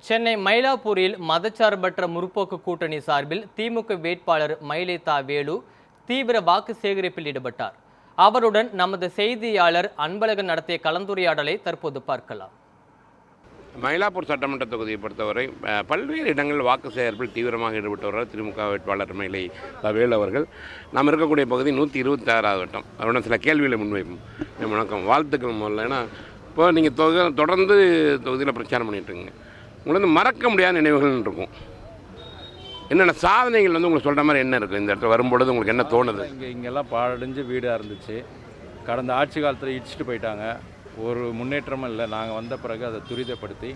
சென்னை மயிலாப்பூரில் மதச்சார்பற்ற முற்போக்கு கூட்டணி சார்பில் திமுக வேட்பாளர் மயிலேத்தா வேலு தீவிர வாக்கு சேகரிப்பில் ஈடுபட்டார். அவருடன் நமது செய்தியாளர் அன்பழகன் நடத்திய கலந்துரையாடலை தற்போது பார்க்கலாம். மயிலாப்பூர் சட்டமன்ற தொகுதியை பொறுத்தவரை பல்வேறு இடங்களில் வாக்கு சேகரிப்பில் தீவிரமாக ஈடுபட்டு வருகிறார் திமுக வேட்பாளர் மயிலேத்தா வேலு அவர்கள். நாம் இருக்கக்கூடிய பகுதி 126வது வட்டம். அவருடன் சில கேள்விகளை முன்வைப்போம். வணக்கம், வாழ்த்துக்கள் முதல்ல. ஏன்னா இப்போ நீங்கள் தொடர்ந்து தொகுதியில் பிரச்சாரம் பண்ணிட்டுருங்க, உங்களுக்கு மறக்க முடியாத நினைவுகள் இருக்கும். என்னென்ன சாதனைகள் உங்களுக்கு சொல்கிற மாதிரி என்ன இருக்குது? இந்த இடத்துல வரும்பொழுது உங்களுக்கு என்ன தோணுது? இங்கெல்லாம் பாழடைஞ்சு வீடாக இருந்துச்சு. கடந்த ஆட்சி காலத்தில் இடிச்சிட்டு போயிட்டாங்க. ஒரு முன்னேற்றமும் இல்லை. நாங்கள் வந்த பிறகு அதை துரிதப்படுத்தி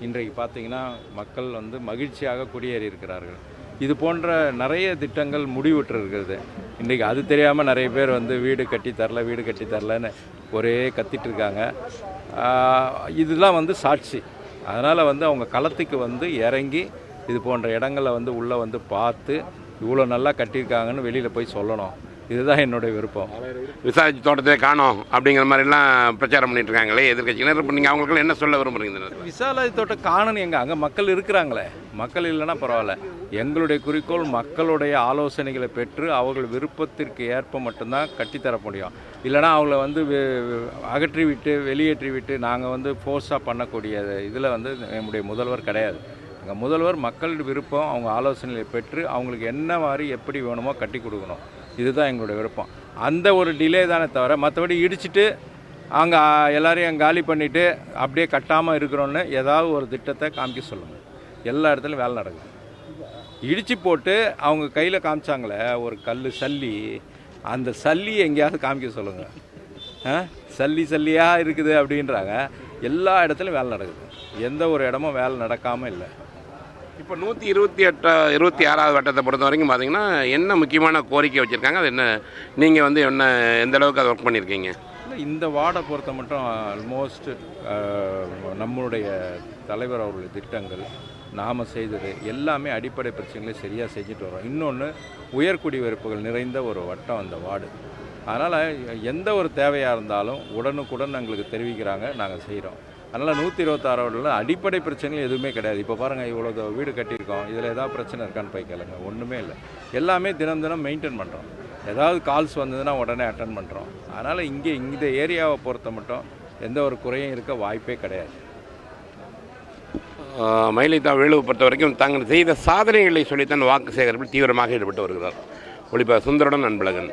இன்றைக்கு பார்த்திங்கன்னா மக்கள் மகிழ்ச்சியாக குடியேறி இருக்கிறார்கள். இது போன்ற நிறைய திட்டங்கள் முடிவுற்று இருக்கிறது. இன்றைக்கி அது தெரியாமல் நிறைய பேர் வீடு கட்டி தரலன்னு ஒரே கத்திட்டு இருக்காங்க. இதெல்லாம் சாட்சி. அதனால் அவங்க களத்துக்கு இறங்கி இது போன்ற இடங்களில் உள்ளே பார்த்து இவ்வளோ நல்லா கட்டியிருக்காங்கன்னு வெளியில் போய் சொல்லணும். இதுதான் என்னுடைய விருப்பம். விசாரிச்சு தோட்டத்தை காணோம் அப்படிங்கிற மாதிரிலாம் பிரச்சாரம் பண்ணிட்டு இருக்காங்களே எதிர்கட்சியினர். இப்போ நீங்கள் அவங்களுக்கு என்ன சொல்ல விரும்புகிறீங்க? விசாலாஜி தோட்டம் காணணும் அங்கே மக்கள் இருக்கிறாங்களே. மக்கள் இல்லைன்னா பரவாயில்ல. எங்களுடைய குறிக்கோள் மக்களுடைய ஆலோசனைகளை பெற்று அவர்கள் விருப்பத்திற்கு ஏற்ப மட்டும்தான் கட்டித்தர முடியும். இல்லைனா அவங்கள அகற்றி விட்டு வெளியேற்றி விட்டு நாங்கள் ஃபோர்ஸாக பண்ணக்கூடிய இதில் நம்முடைய முதல்வர் கிடையாது. எங்கள் முதல்வர் மக்கள் விருப்பம், அவங்க ஆலோசனைகளை பெற்று அவங்களுக்கு என்ன மாதிரி எப்படி வேணுமோ கட்டி கொடுக்கணும். இதுதான் எங்களுடைய விருப்பம். அந்த ஒரு டிலே தானே தவிர மற்றபடி இடிச்சிட்டு அங்கே எல்லாரையும் காலி பண்ணிவிட்டு அப்படியே கட்டாமல் இருக்கிறோன்னு ஏதாவது ஒரு திட்டத்தை காமிக்க சொல்லுங்கள். எல்லா இடத்துலையும் வேலை நடக்குது. இடித்து போட்டு அவங்க கையில் காமிச்சாங்களே ஒரு கல் சல்லி, அந்த சல்லி எங்கேயாவது காமிக்க சொல்லுங்கள். சல்லியாக இருக்குது அப்படின்றாங்க. எல்லா இடத்துலையும் வேலை நடக்குது. எந்த ஒரு இடமும் வேலை நடக்காமல் இல்லை. இப்போ 126வது வட்டத்தை பொறுத்த வரைக்கும் பார்த்தீங்கன்னா என்ன முக்கியமான கோரிக்கை வச்சுருக்காங்க? அது என்ன, நீங்கள் எந்த அளவுக்கு அதை ஒர்க் பண்ணியிருக்கீங்க? இந்த வார்டை பொறுத்த மட்டும் ஆல்மோஸ்ட் நம்மளுடைய தலைவர் அவர்களுடைய திட்டங்கள் நாம் செய்தது எல்லாமே அடிப்படை பிரச்சனைகளை சரியாக செஞ்சுட்டு வரோம். இன்னொன்று உயர்குடியிருப்புகள் நிறைந்த ஒரு வட்டம் அந்த வார்டு. அதனால் எந்த ஒரு தேவையாக இருந்தாலும் உடனுக்குடன் எங்களுக்கு தெரிவிக்கிறாங்க, நாங்கள் செய்கிறோம். அதனால் 126 அடிப்படை பிரச்சனைகள் எதுவுமே கிடையாது. இப்போ பாருங்கள், இவ்வளோ வீடு கட்டியிருக்கோம், இதில் ஏதாவது பிரச்சனை இருக்கான்னு போய் கேளுங்க. ஒன்றுமே இல்லை. எல்லாமே தினம் மெயின்டைன் பண்ணுறோம். ஏதாவது கால்ஸ் வந்ததுன்னா உடனே அட்டன் பண்ணுறோம். அதனால் இந்த ஏரியாவை பொறுத்த மட்டும் எந்த ஒரு குறையும் இருக்க வாய்ப்பே கிடையாது. மயிலேத்தா வேலுவை பொறுத்த வரைக்கும் தாங்கள் செய்த சாதனைகளை சொல்லித்தான் வாக்கு சேகரிப்பில் தீவிரமாக ஈடுபட்டு வருகிறார். ஒளிப்ப சுந்தருடன் அன்பழகன்.